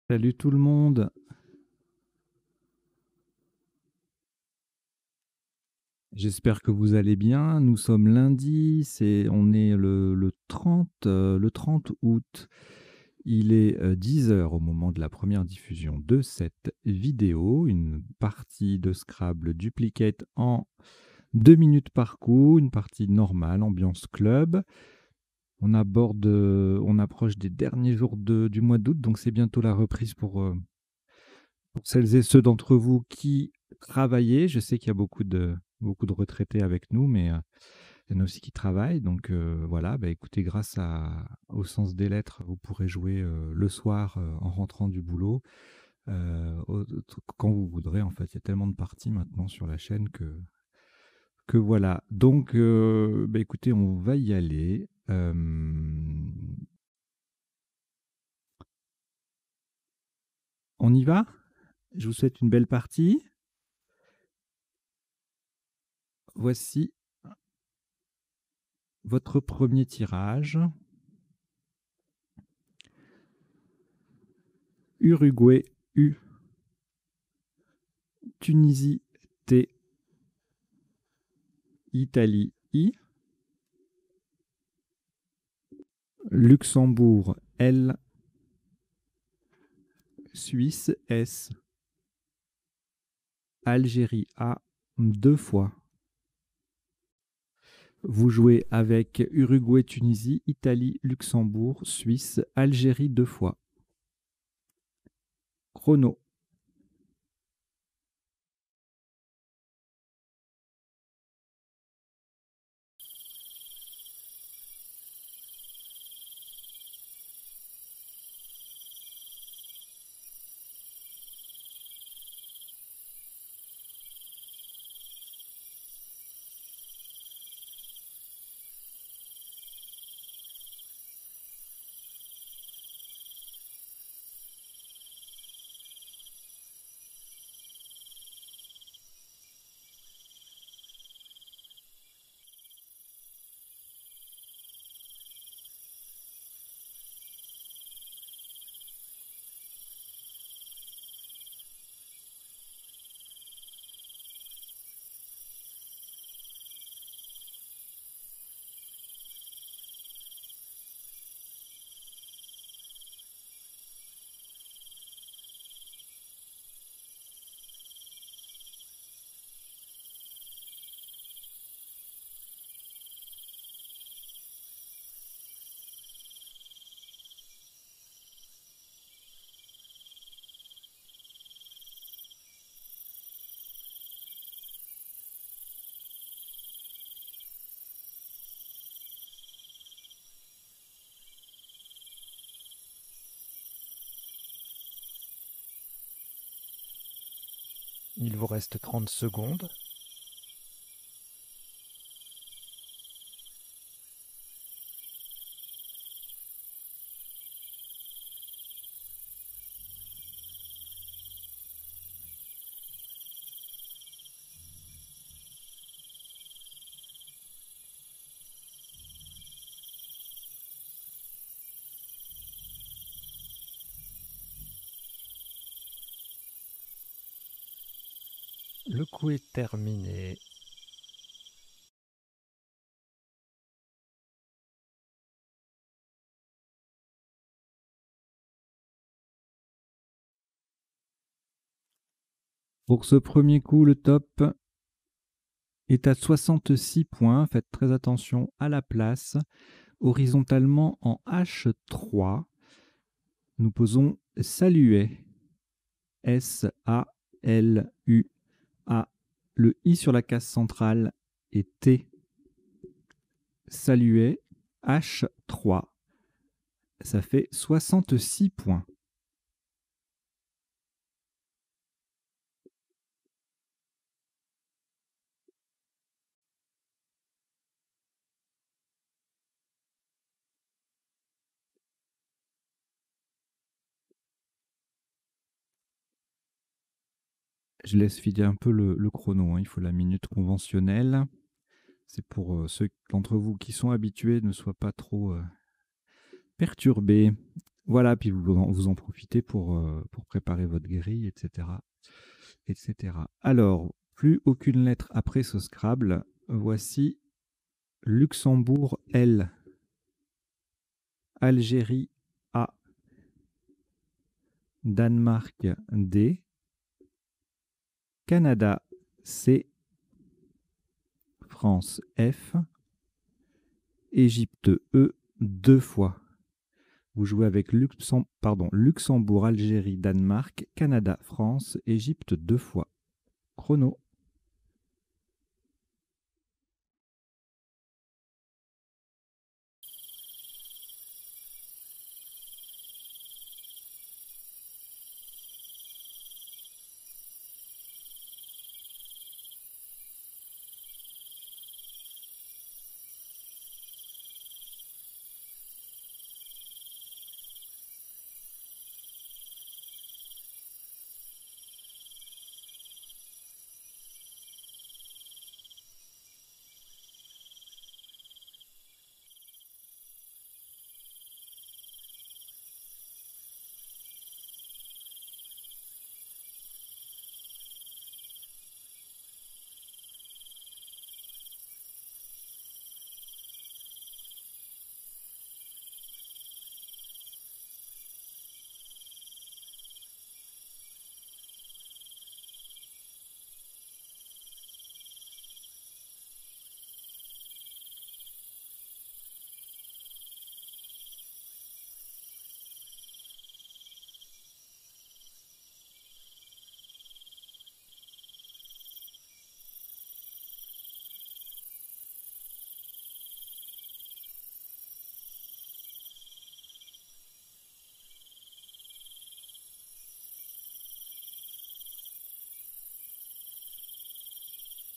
Salut tout le monde. J'espère que vous allez bien. Nous sommes lundi, on est le 30 août. Il est 10 heures au moment de la première diffusion de cette vidéo. Une partie de Scrabble Duplicate en 2 minutes par coup, une partie normale, ambiance club. On approche des derniers jours du mois d'août, donc c'est bientôt la reprise pour celles et ceux d'entre vous qui travaillez. Je sais qu'il y a beaucoup de retraités avec nous, mais il y en a aussi qui travaillent. Donc voilà, bah, écoutez, au sens des lettres, vous pourrez jouer le soir en rentrant du boulot, quand vous voudrez. En fait, il y a tellement de parties maintenant sur la chaîne que voilà. Donc, bah, écoutez, on va y aller. On y va. Je vous souhaite une belle partie. Voici votre premier tirage. Uruguay U, Tunisie T, Italie I, Luxembourg L, Suisse S, Algérie A 2 fois. Vous jouez avec Uruguay, Tunisie, Italie, Luxembourg, Suisse, Algérie 2 fois. Chrono. Il vous reste 30 secondes. Le coup est terminé. Pour ce premier coup, le top est à 66 points. Faites très attention à la place. Horizontalement en H3, nous posons Saluet. S-A-L-U-A. Le I sur la case centrale est T. Saluet. H3. Ça fait 66 points. Je laisse filer un peu le chrono, hein. Il faut la minute conventionnelle. C'est pour ceux d'entre vous qui sont habitués ne soient pas trop perturbés. Voilà, puis vous en profitez pour préparer votre grille, etc., etc. Alors, plus aucune lettre après ce Scrabble. Voici Luxembourg L, Algérie A, Danemark D, Canada C, France F, Égypte E 2 fois. Vous jouez avec Luxembourg, Algérie, Danemark, Canada, France, Égypte 2 fois. Chrono.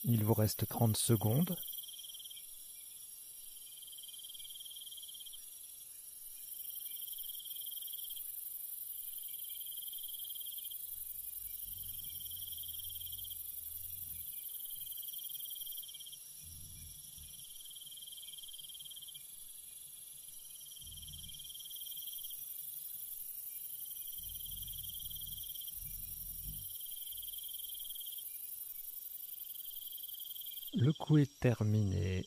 Il vous reste 30 secondes. Le coup est terminé.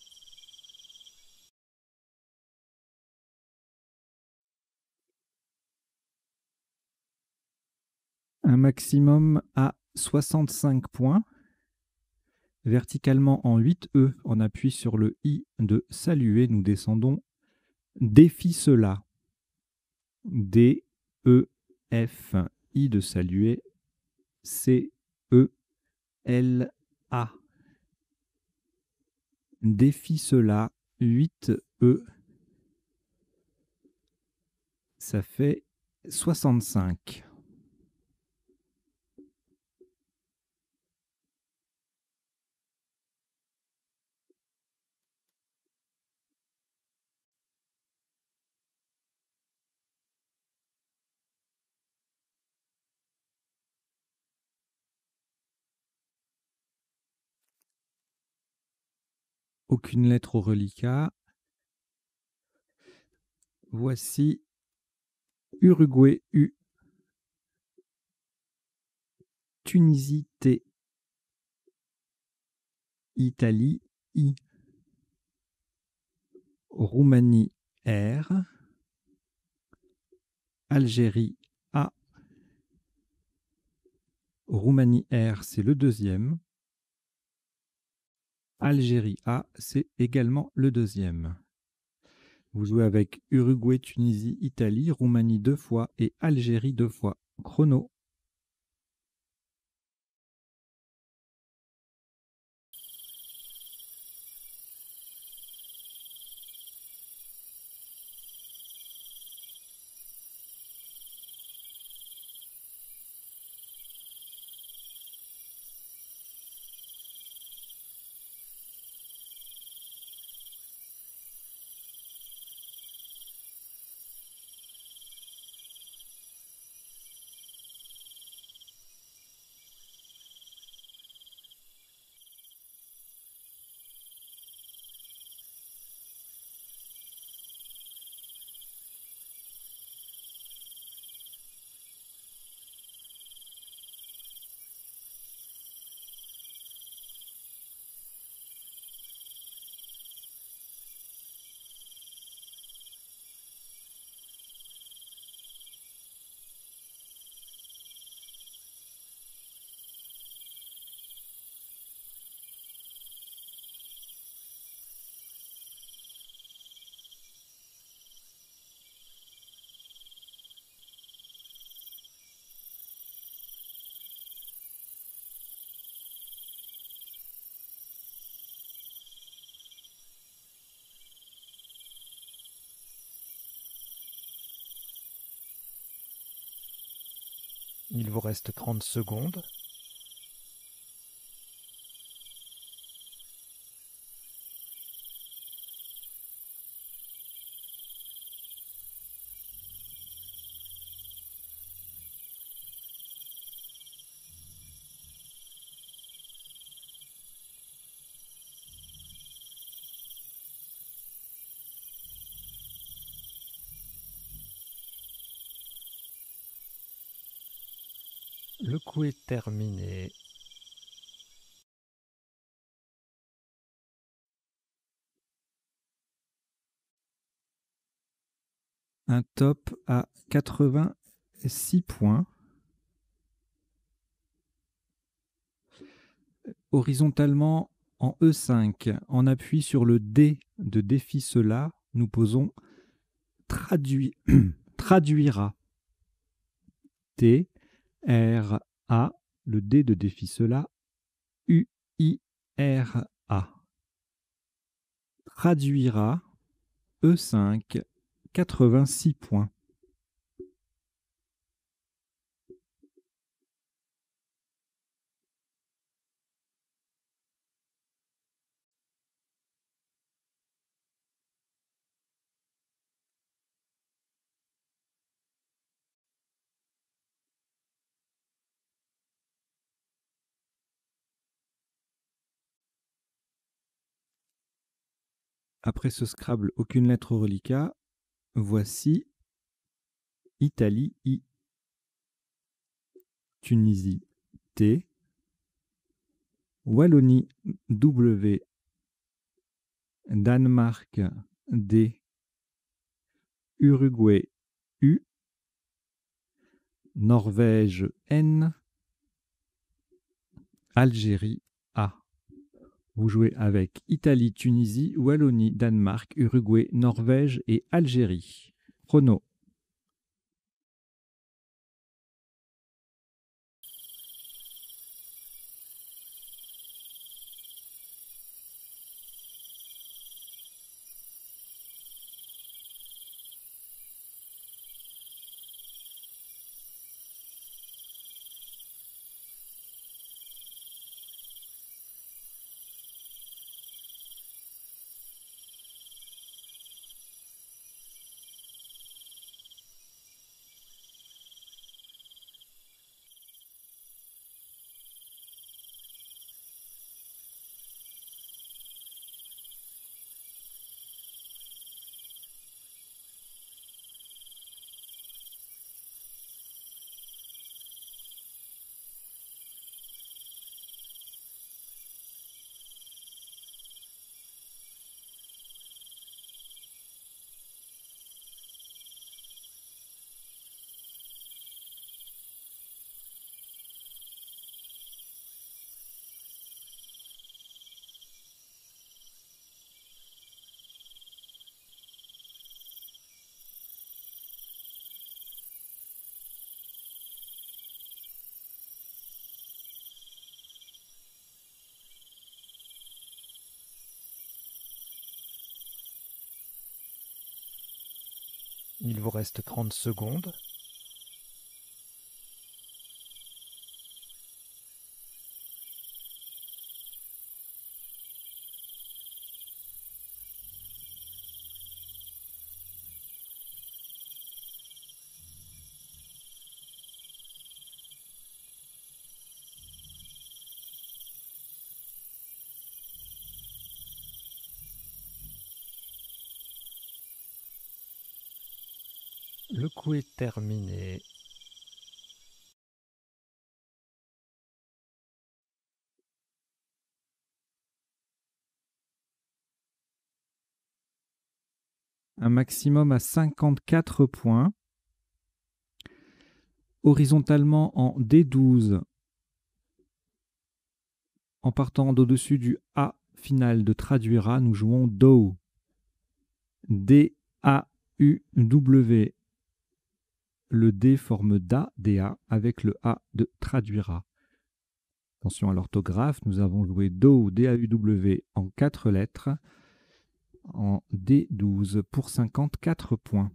Un maximum à 65 points. Verticalement en 8 E, on appuie sur le I de saluer. Nous descendons défi cela. D, E, F, I de saluer. C, E, L, A. Défi cela. 8 E. Ça fait 65. Aucune lettre au reliquat. Voici Uruguay U, Tunisie T, Italie I, Roumanie R, Algérie A. Roumanie R, c'est le deuxième. Algérie A, c'est également le deuxième. Vous jouez avec Uruguay, Tunisie, Italie, Roumanie 2 fois et Algérie 2 fois. Chrono. Il vous reste 30 secondes. Le coup est terminé. Un top à 86 points. Horizontalement en E5, en appui sur le D de défi cela, nous posons traduira. T, R, A, le D de défi cela, U, I, R, A. Traduira, E5, 86 points. Après ce Scrabble, aucune lettre reliquat. Voici Italie, I. Tunisie, T. Wallonie, W. Danemark, D. Uruguay, U. Norvège, N. Algérie, A. Vous jouez avec Italie, Tunisie, Wallonie, Danemark, Uruguay, Norvège et Algérie. Chrono. Il vous reste 30 secondes. Le coup est terminé. Un maximum à 54 points. Horizontalement en D12, en partant d'au-dessus du A final de traduira, nous jouons DAU. D-A-U-W. Le D forme DA, DA, avec le A de traduira. Attention à l'orthographe, nous avons joué DAU, D-A-U-W en 4 lettres, en D12 pour 54 points.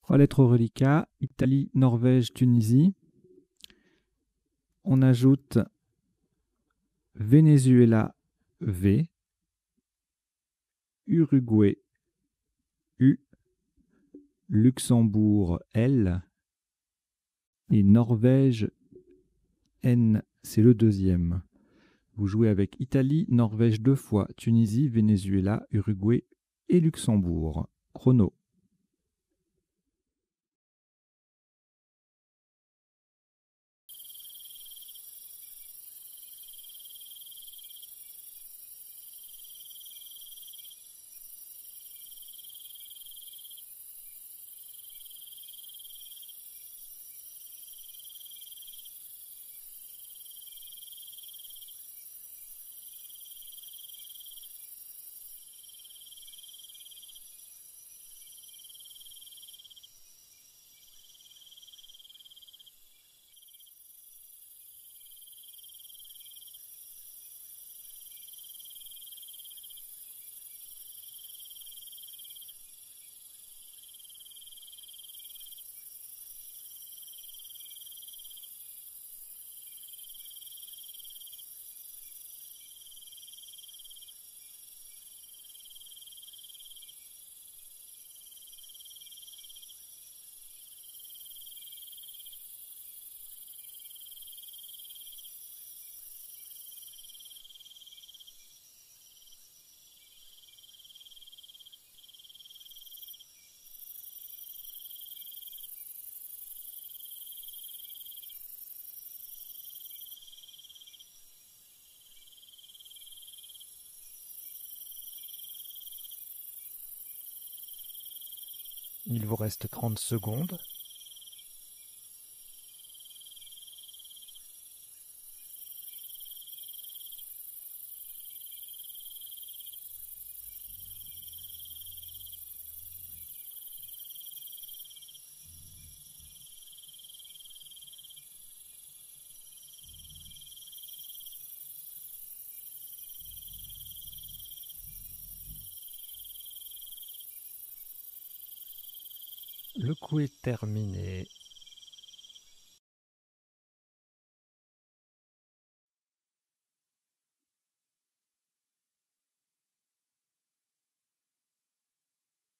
3 lettres au reliquat, Italie, Norvège, Tunisie. On ajoute Venezuela, V, Uruguay, U, Luxembourg, L, et Norvège, N, c'est le deuxième. Vous jouez avec Italie, Norvège 2 fois, Tunisie, Venezuela, Uruguay et Luxembourg. Chrono. Il vous reste 30 secondes. Le coup est terminé.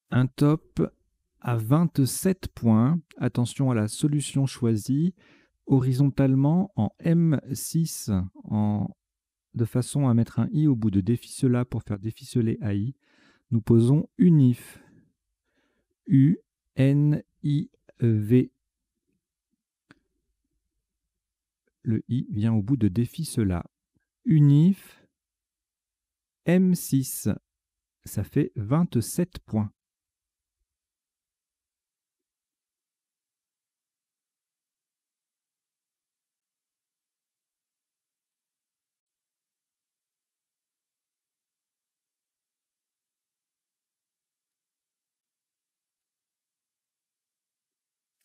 Un top à 27 points. Attention à la solution choisie. Horizontalement en M6, de façon à mettre un I au bout de défi cela pour faire déficeler AI. Nous posons UNIV. U-N-I-V. Le I vient au bout de défi cela. UNIV M6. Ça fait 27 points.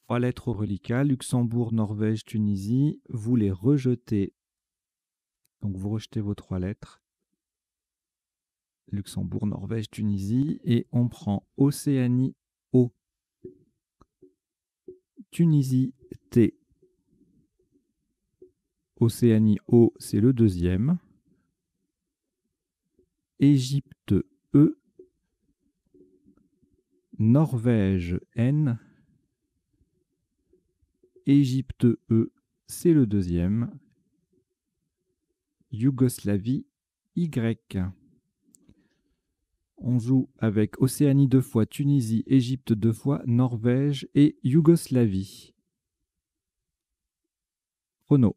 Trois lettres au reliquat, Luxembourg, Norvège, Tunisie. Vous les rejetez. Donc vous rejetez vos 3 lettres. Luxembourg, Norvège, Tunisie. Et on prend Océanie, O. Tunisie, T. Océanie, O, c'est le deuxième. Égypte, E. Norvège, N. Égypte, E, c'est le deuxième. Yougoslavie, Y. On joue avec Océanie 2 fois, Tunisie, Égypte 2 fois, Norvège et Yougoslavie. Chrono.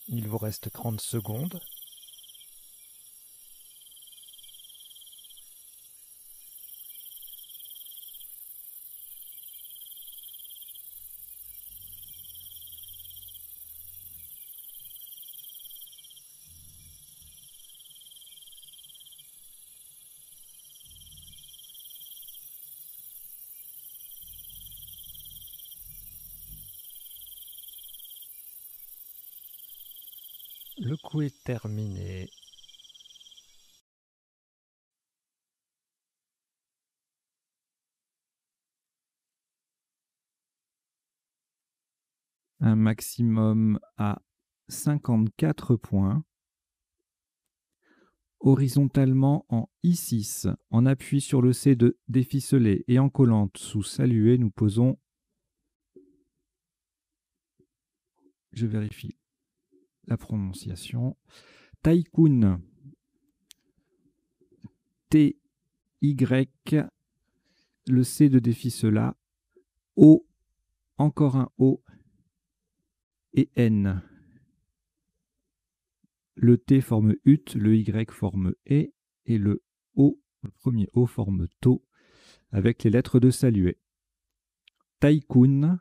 Il vous reste 30 secondes. Le coup est terminé. Un maximum à 54 points. Horizontalement en I6, en appui sur le C de déficelé et en collante sous salué, nous posons, je vérifie la prononciation, Taïkoun. T-Y, le C de déficela, O, encore un O, et N. Le T forme UT, le Y forme E, et le O, le premier O forme TO, avec les lettres de salué. Taïkoun,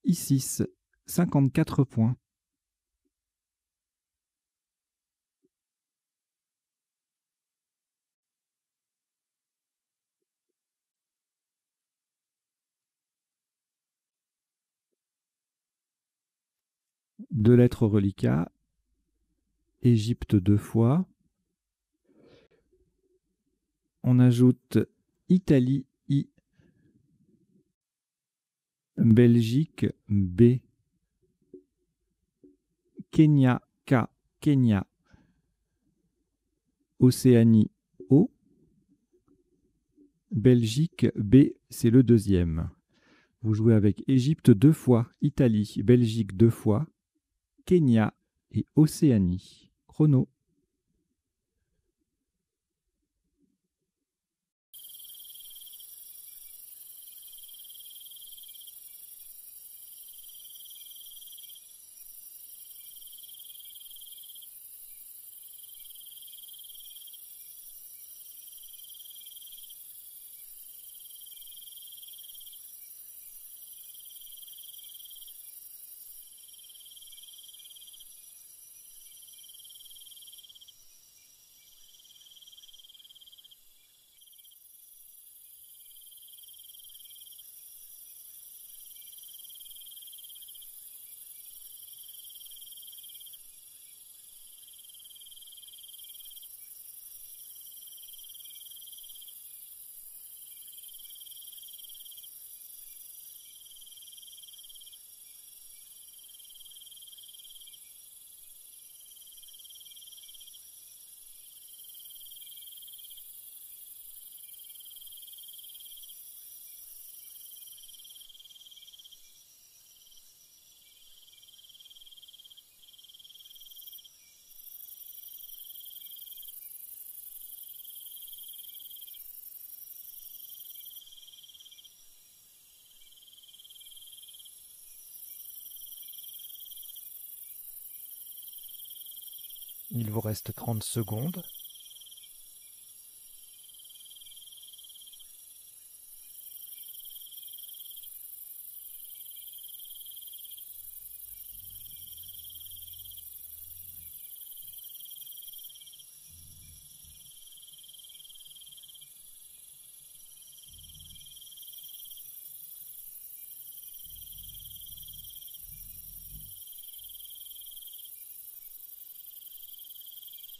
I6, 54 points. Deux lettres reliquats, Égypte 2 fois. On ajoute Italie I, Belgique B, Kenya K, Kenya, Océanie O, Belgique B, c'est le deuxième. Vous jouez avec Égypte 2 fois, Italie, Belgique 2 fois, Kenya et Océanie. Chrono. Il vous reste 30 secondes.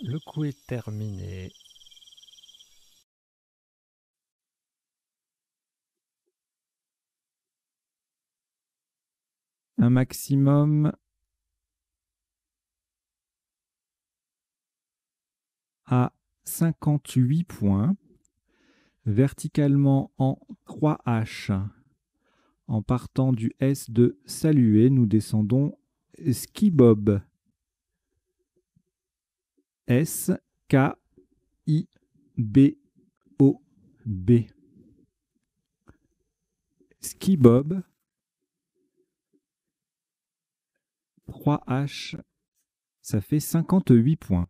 Le coup est terminé. Un maximum à 58 points. Verticalement en 3H. En partant du S de saluer, nous descendons Ski Bob. S K I B O B. Ski Bob. 3H Ça fait 58 points.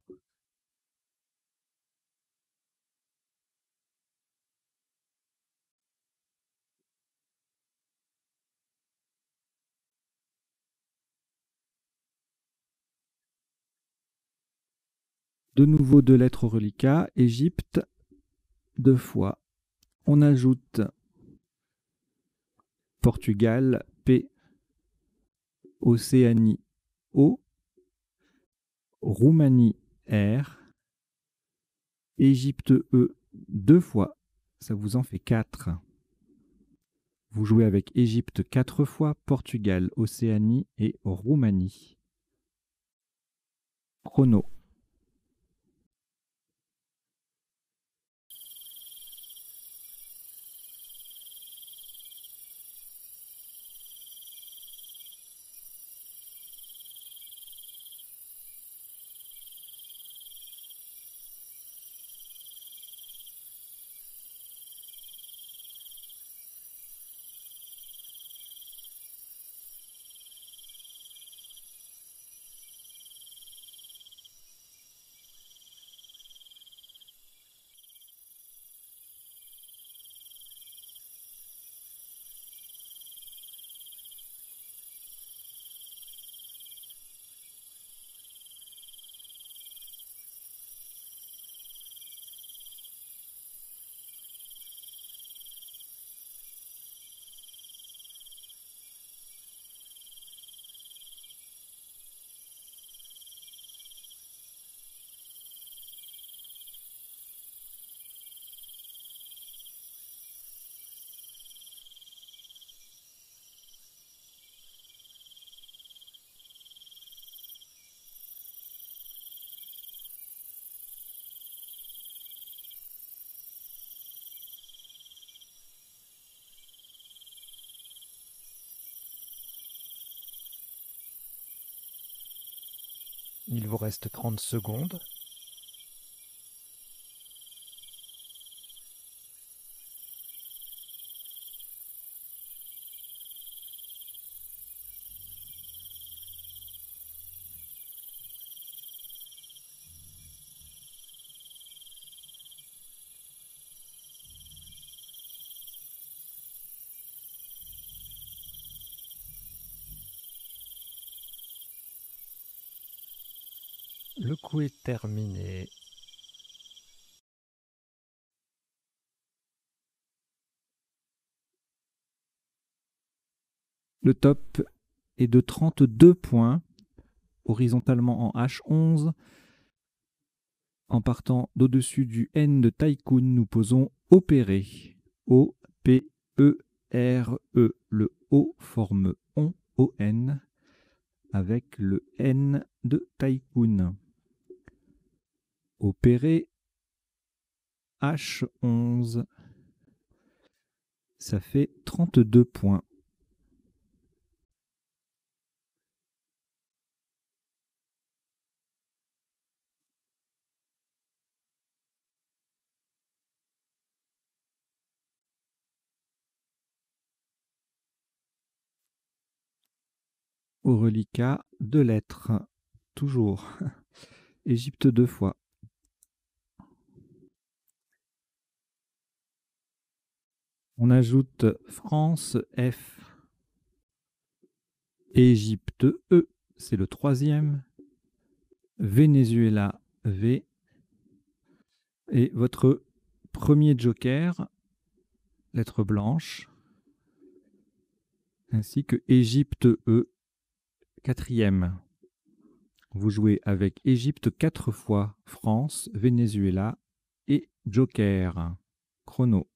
De nouveau 2 lettres au reliquat. Égypte, 2 fois. On ajoute Portugal, P. Océanie, O. Roumanie, R. Égypte, E. 2 fois. Ça vous en fait 4. Vous jouez avec Égypte 4 fois, Portugal, Océanie et Roumanie. Chrono. Il vous reste 30 secondes. Le coup est terminé. Le top est de 32 points, horizontalement en H11. En partant d'au-dessus du N de Tycoon, nous posons opérer. O-P-E-R-E. Le O forme ON, O-N, avec le N de Tycoon. Opérer H11. Ça fait 32 points. Au reliquat, 2 lettres. Toujours. Égypte 2 fois. On ajoute France, F. Égypte, E. C'est le 3e. Venezuela, V. Et votre premier joker, lettre blanche, ainsi que Égypte, E, 4e. Vous jouez avec Égypte 4 fois, France, Venezuela et joker. Chrono.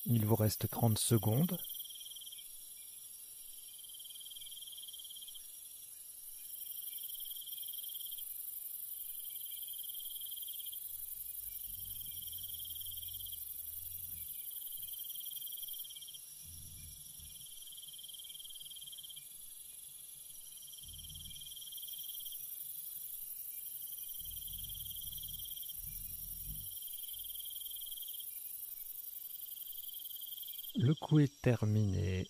Il vous reste 30 secondes. Le coup est terminé.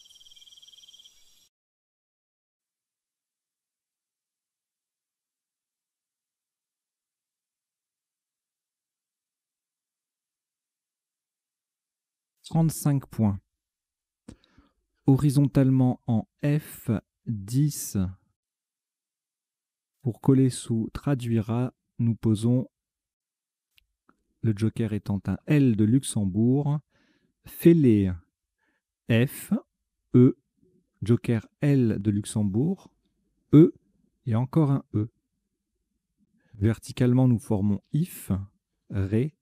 « 35 points. Horizontalement en F, 10. Pour coller sous traduira, nous posons, le joker étant un L de Luxembourg, fêlé, F, E, joker L de Luxembourg, E et encore un E. Verticalement, nous formons if, ré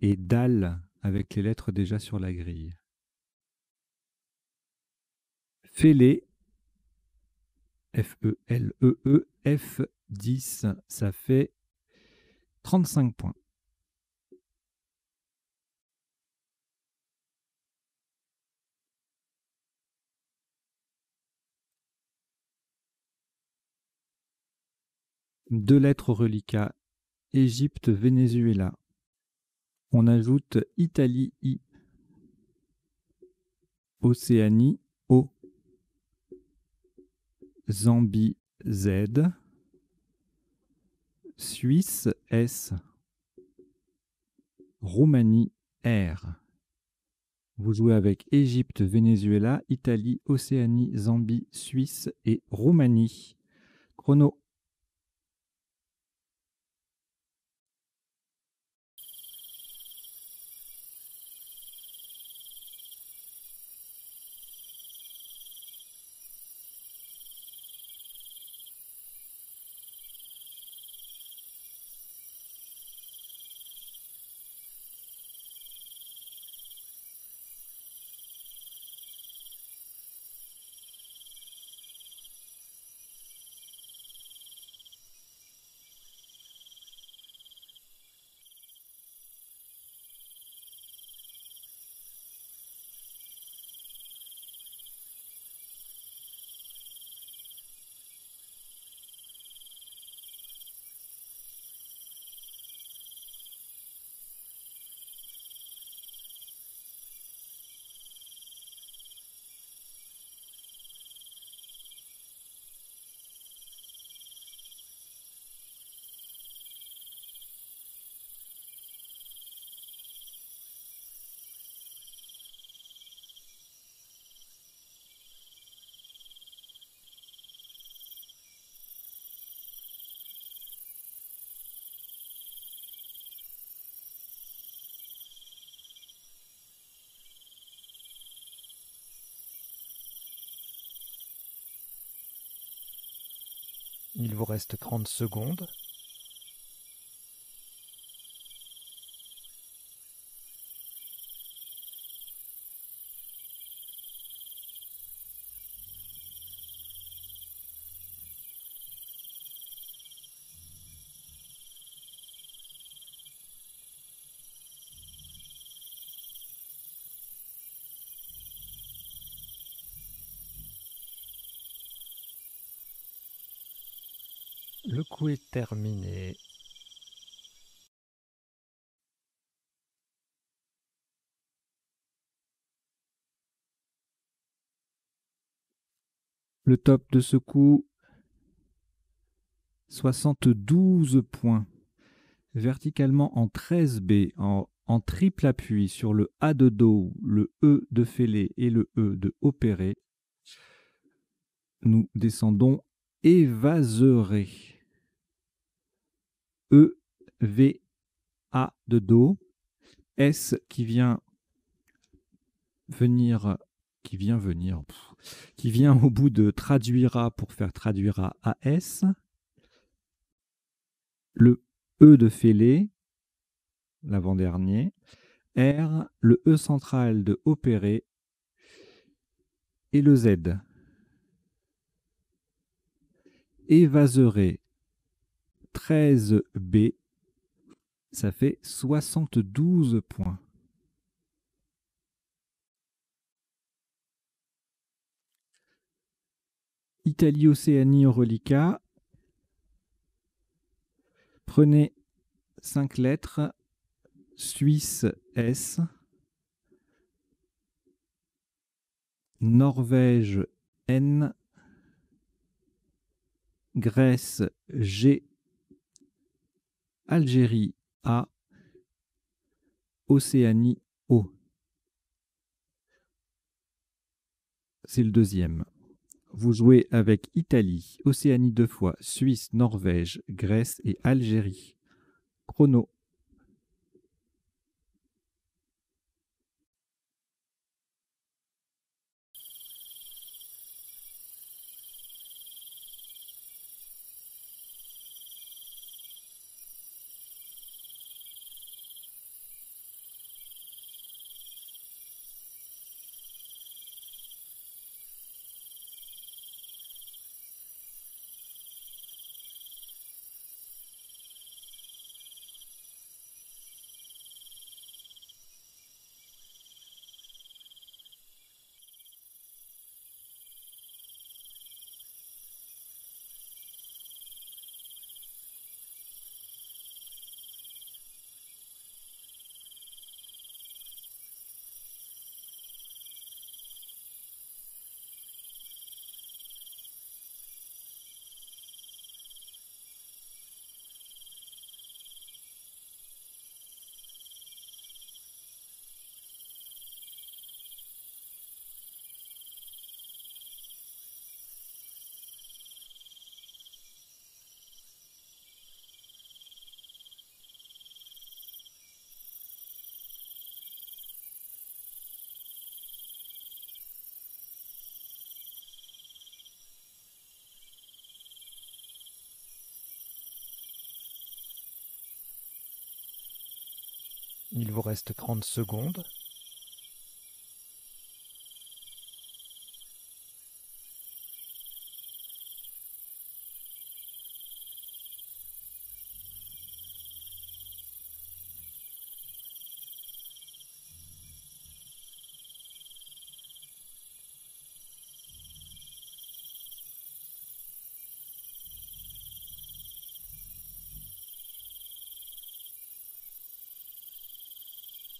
et dal avec les lettres déjà sur la grille. Fêlé, F-E-L-E-E, F10, ça fait 35 points. Deux lettres reliquats, Égypte, Venezuela. On ajoute Italie, I. Océanie, O. Zambie, Z. Suisse, S. Roumanie, R. Vous jouez avec Égypte, Venezuela, Italie, Océanie, Zambie, Suisse et Roumanie. Chrono. Il vous reste 30 secondes. Le coup est terminé. Le top de ce coup, 72 points. Verticalement en 13B, en triple appui sur le A de Do, le E de fêlé et le E de opéré, nous descendons évaseré. E, V, A de Do, S qui vient au bout de traduira pour faire traduira AS, le E de fêlé, l'avant-dernier, R, le E central de opérer et le Z. Évaserai 13B, ça fait 72 points. Italie, Océanie, reliquat. Prenez 5 lettres. Suisse, S. Norvège, N. Grèce, G. Algérie, A. Océanie, O. C'est le deuxième. Vous jouez avec Italie, Océanie 2 fois, Suisse, Norvège, Grèce et Algérie. Chrono. Il vous reste 30 secondes.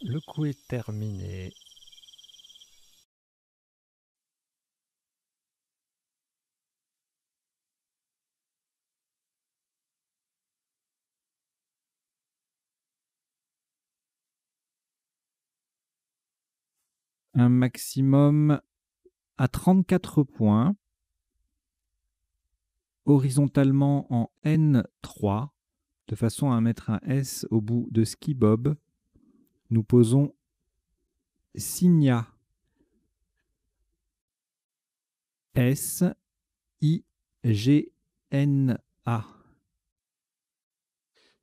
Le coup est terminé. Un maximum à 34 points. Horizontalement en N3, de façon à mettre un S au bout de ski bob. Nous posons Signa. S-I-G-N-A.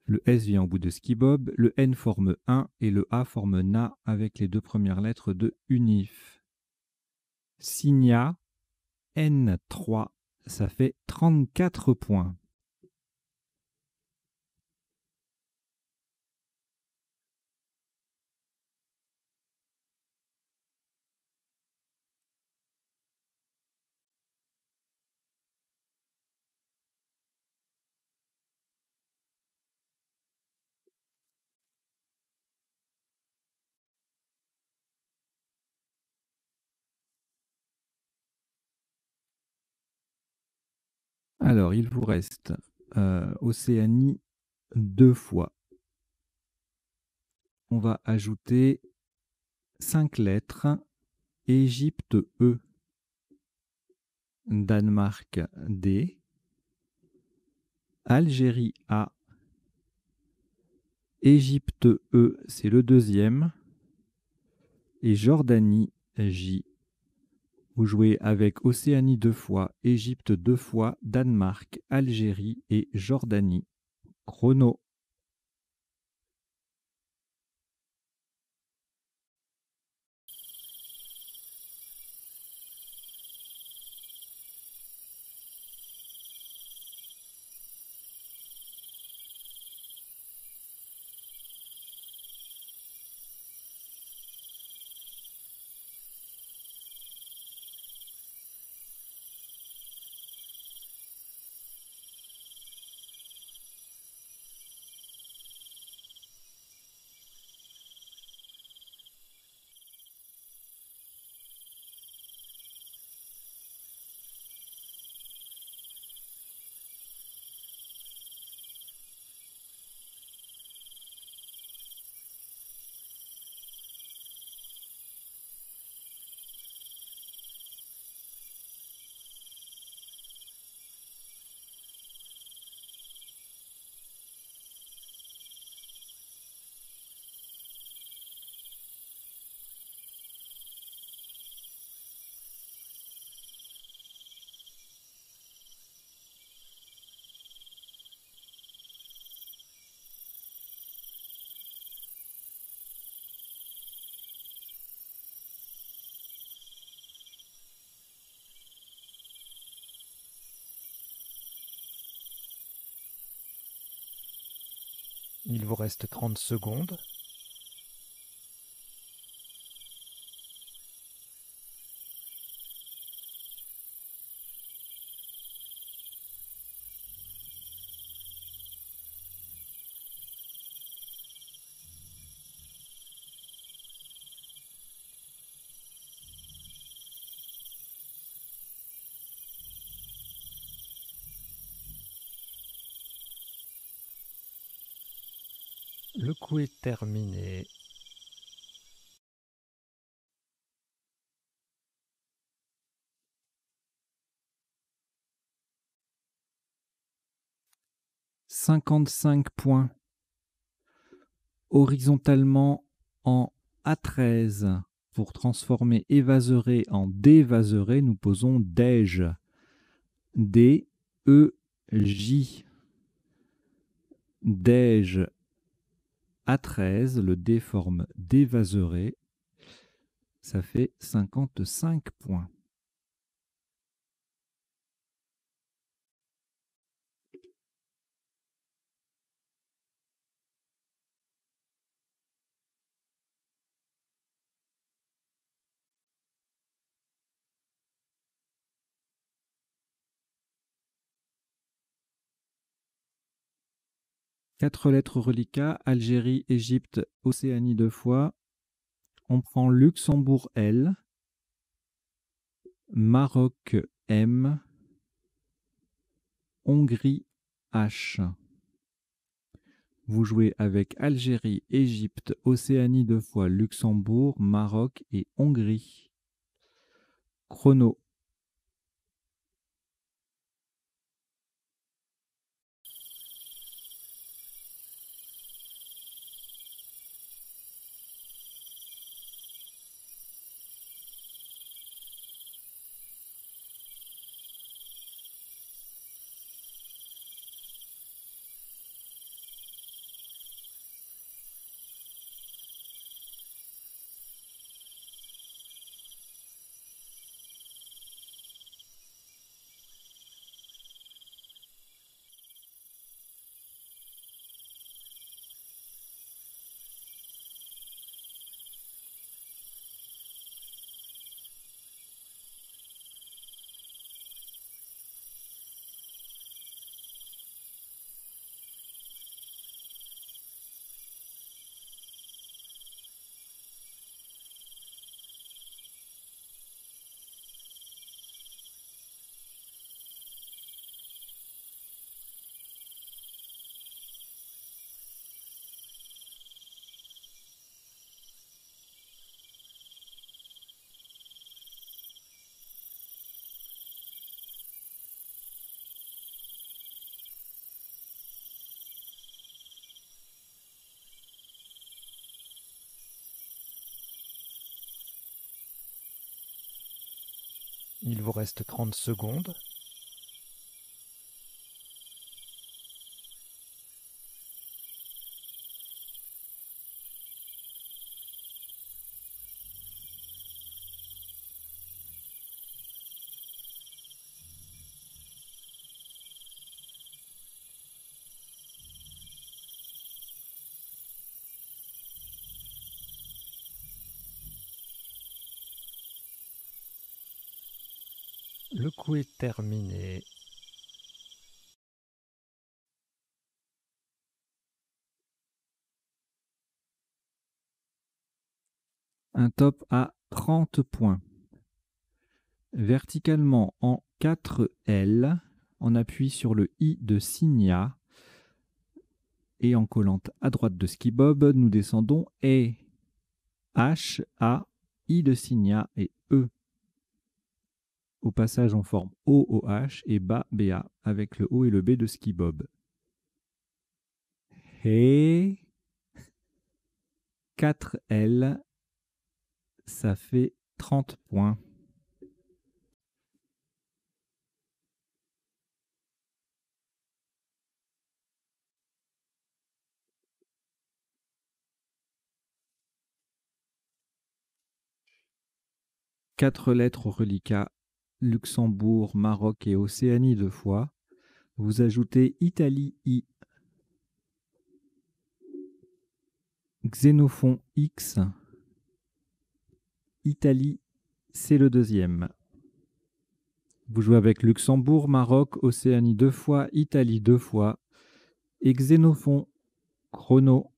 Le S vient au bout de ski bob, le N forme 1 et le A forme Na avec les deux premières lettres de Unif. Signa, N3, ça fait 34 points. Alors, il vous reste Océanie 2 fois. On va ajouter 5 lettres. Égypte E. Danemark D. Algérie A. Égypte E, c'est le deuxième. Et Jordanie J. Vous jouez avec Océanie 2 fois, Égypte 2 fois, Danemark, Algérie et Jordanie. Chrono. Il vous reste 30 secondes. Le coup est terminé. « 55 points. Horizontalement en A13. Pour transformer évaseré en dévaseré, nous posons DEJ. D-E-J. DEJ A13, le D forme dévaseré. Ça fait 55 points. Quatre lettres reliquats, Algérie, Égypte, Océanie 2 fois. On prend Luxembourg L, Maroc M, Hongrie H. Vous jouez avec Algérie, Égypte, Océanie 2 fois, Luxembourg, Maroc et Hongrie. Chrono. Il vous reste 30 secondes. Le coup est terminé. Un top à 30 points. Verticalement en 4L, on appuie sur le I de Signa et en collant à droite de Ski Bob, nous descendons E, H, A, I de Signa et E. Au passage, on forme O, O, H et bas, BA avec le O et le B de Ski Bob. Et 4L, ça fait 30 points. Quatre lettres au reliquat, Luxembourg, Maroc et Océanie 2 fois. Vous ajoutez Italie I. Xénophon X. Italie, c'est le deuxième. Vous jouez avec Luxembourg, Maroc, Océanie 2 fois, Italie 2 fois et Xénophon. Chrono.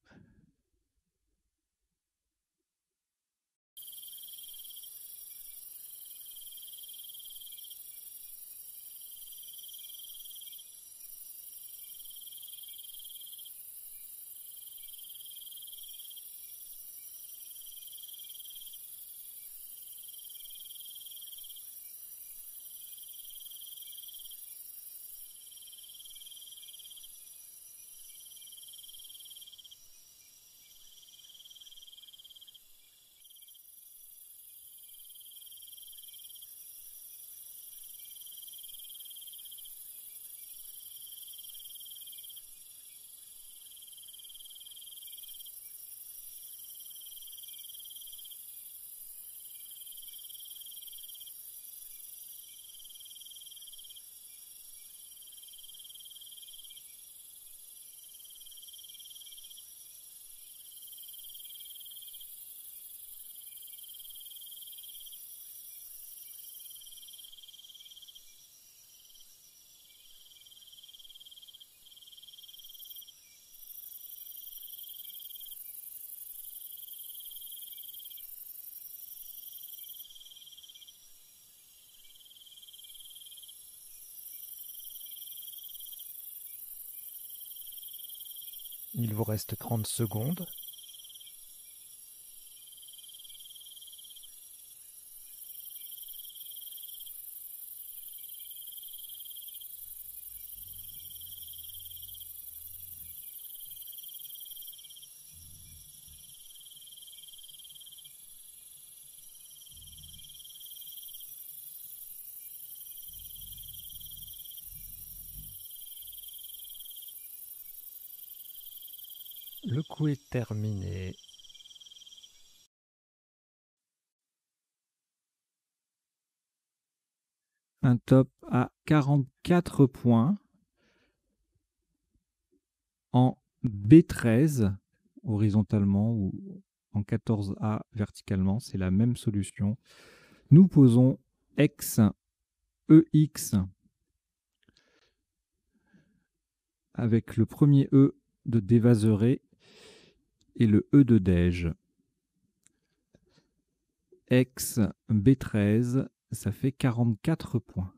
Il vous reste 30 secondes. Le coup est terminé. Un top à 44 points en B13 horizontalement ou en 14A verticalement. C'est la même solution. Nous posons X, EX avec le premier E de Dévaseré et le E de Dège. X, B13, ça fait 44 points.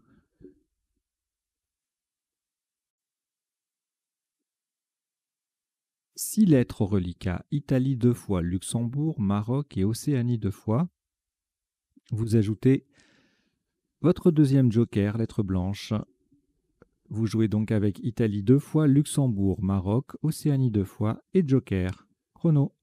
Six lettres au reliquat, Italie 2 fois, Luxembourg, Maroc et Océanie 2 fois. Vous ajoutez votre deuxième joker, lettre blanche. Vous jouez donc avec Italie 2 fois, Luxembourg, Maroc, Océanie 2 fois et joker. Chrono.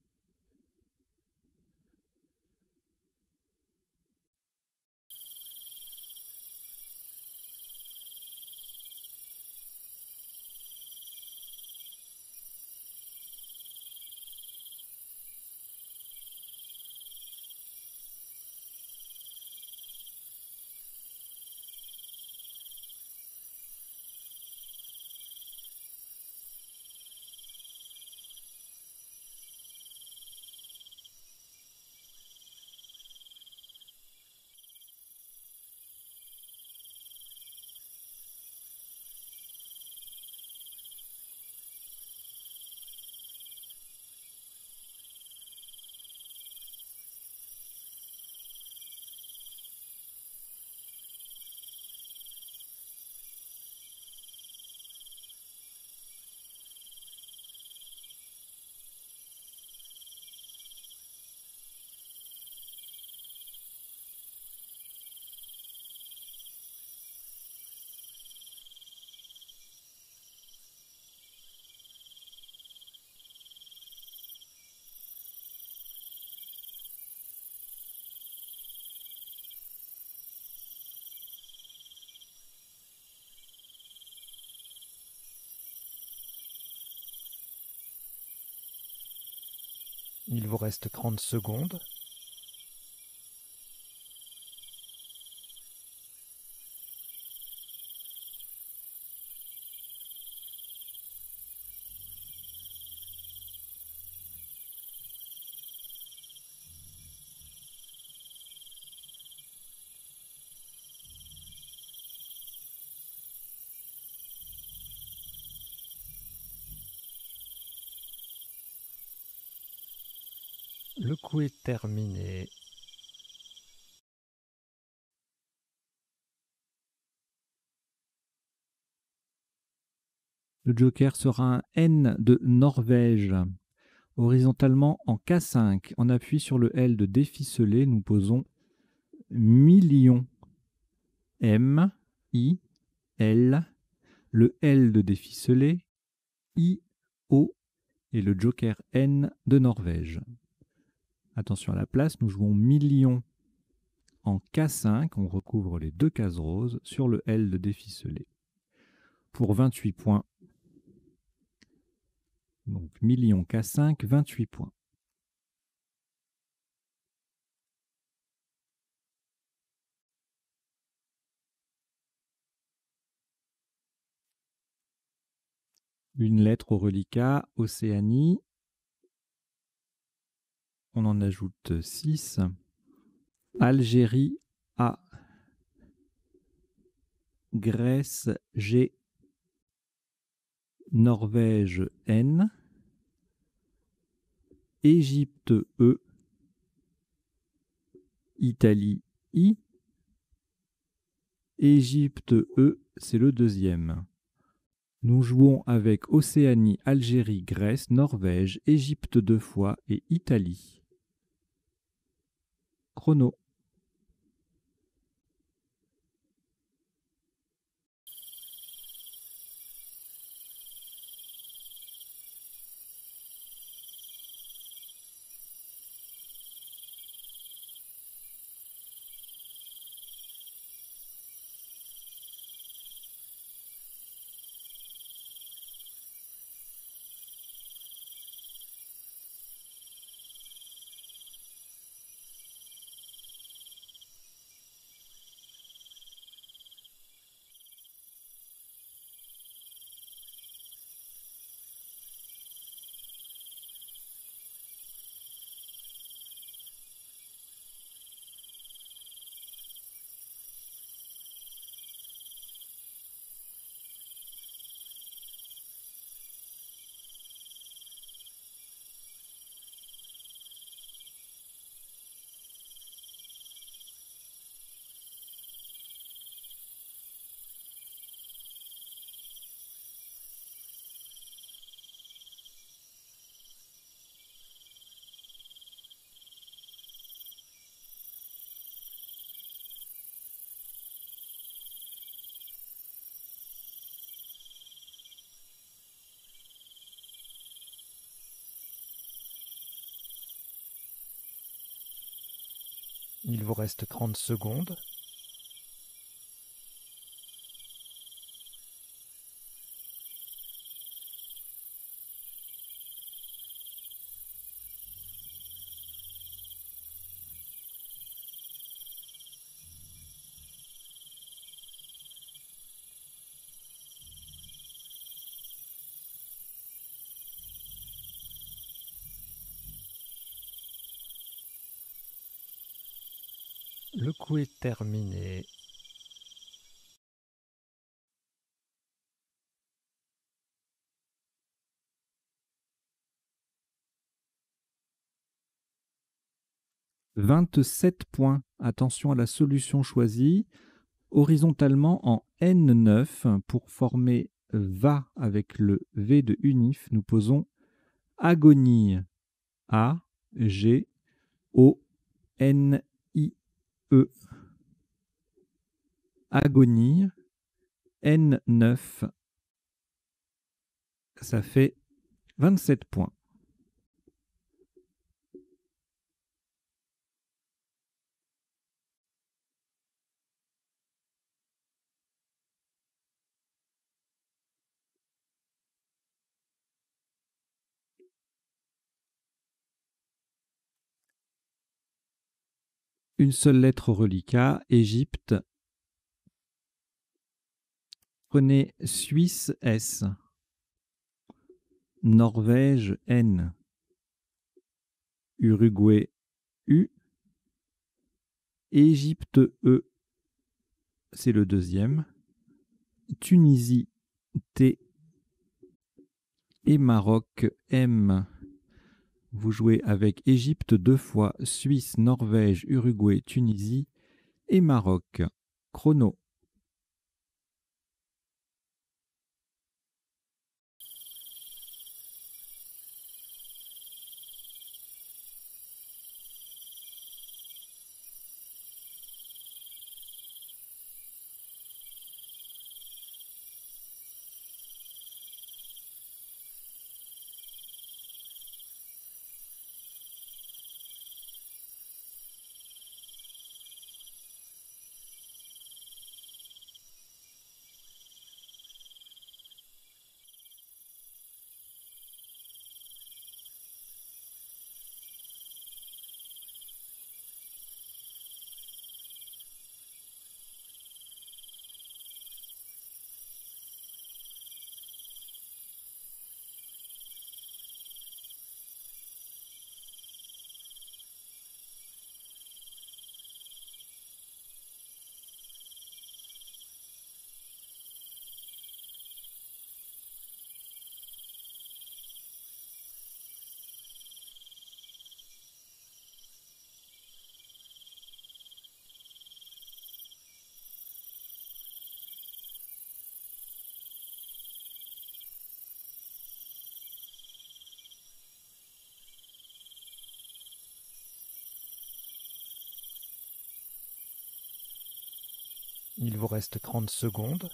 Il vous reste 30 secondes. Le coup est terminé. Le joker sera un N de Norvège. Horizontalement en K5, en appui sur le L de déficelé, nous posons million. M, I, L, le L de déficelé, I, O et le joker N de Norvège. Attention à la place, nous jouons million en K5, on recouvre les deux cases roses sur le L de déficelé. Pour 28 points. Donc million K5, 28 points. Une lettre au reliquat, Océanie. On en ajoute 6. Algérie, A. Grèce, G. Norvège, N. Égypte, E. Italie, I. Égypte, E, c'est le deuxième. Nous jouons avec Océanie, Algérie, Grèce, Norvège, Égypte 2 fois et Italie. Chrono. Il vous reste 30 secondes. Le coup est terminé. « 27 points. Attention à la solution choisie. Horizontalement en N9 pour former VA avec le V de unif, nous posons agonie. A, G, O, N, I, E. Agonie. N9. Ça fait 27 points. Une seule lettre au reliquat, Égypte. Prenez Suisse, S. Norvège, N. Uruguay, U. Égypte, E. C'est le deuxième. Tunisie, T. Et Maroc, M. Vous jouez avec Égypte 2 fois, Suisse, Norvège, Uruguay, Tunisie et Maroc. Chrono. Il vous reste 30 secondes.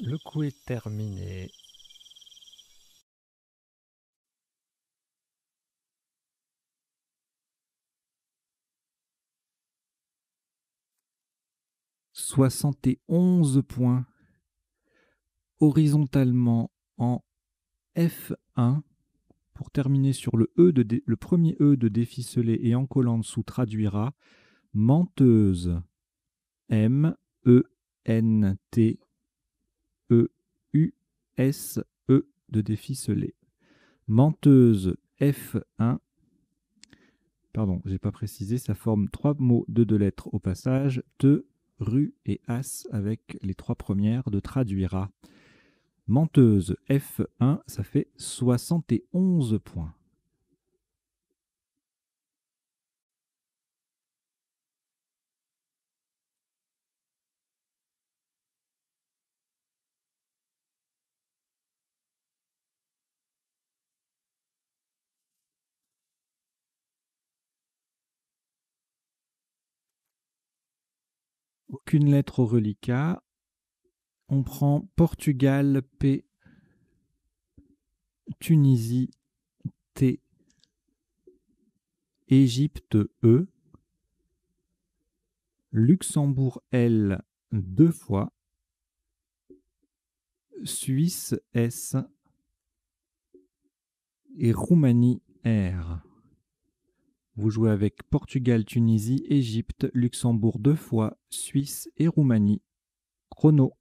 Le coup est terminé. « 71 points. Horizontalement en F1 pour terminer sur le premier E de déficelé et en collant en dessous traduira menteuse. M-E-N-T-E-U-S-E de déficelé. Menteuse F1. Pardon, j'ai pas précisé, ça forme 3 mots de 2 lettres au passage. Te, ru et as avec les 3 premières de traduira. Menteuse F1, ça fait 71 points. Aucune lettre au reliquat. On prend Portugal P, Tunisie T, Égypte E, Luxembourg L 2 fois, Suisse S et Roumanie R. Vous jouez avec Portugal, Tunisie, Égypte, Luxembourg 2 fois, Suisse et Roumanie. Chrono.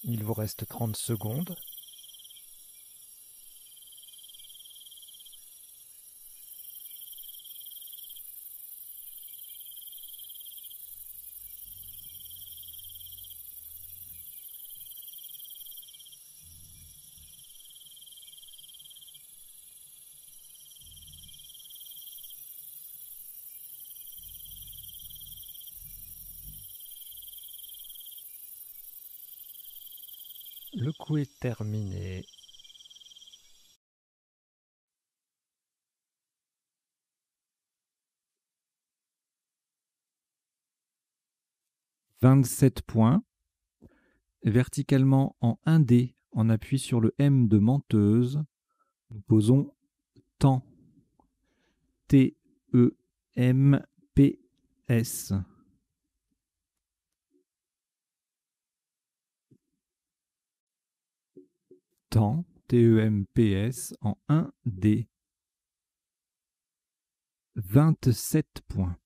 Il vous reste 30 secondes. Le coup est terminé. « 27 points. Verticalement en 1D, on appuie sur le M de menteuse. Nous posons temps. T-E-M-P-S. Temps, T-E-M-P-S, en 1D. 27 points.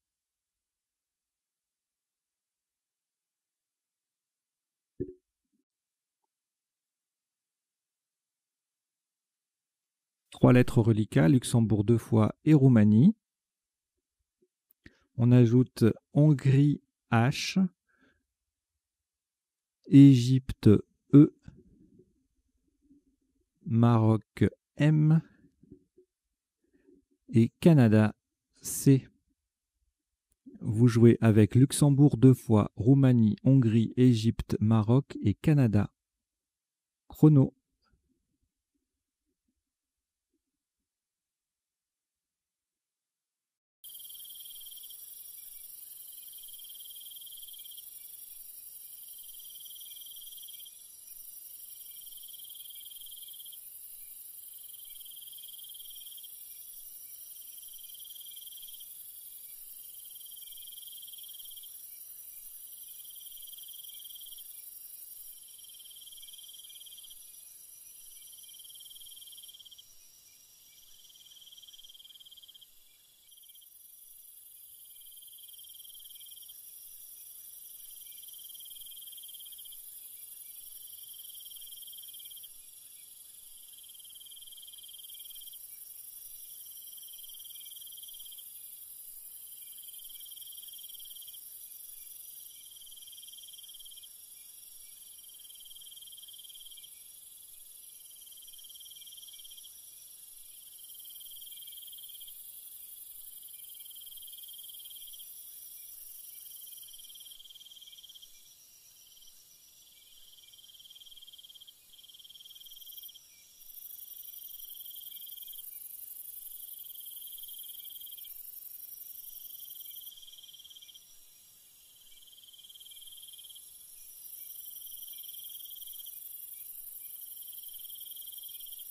Trois lettres reliquats, Luxembourg 2 fois et Roumanie. On ajoute Hongrie H, Égypte E, Maroc M et Canada C. Vous jouez avec Luxembourg 2 fois, Roumanie, Hongrie, Égypte, Maroc et Canada. Chrono.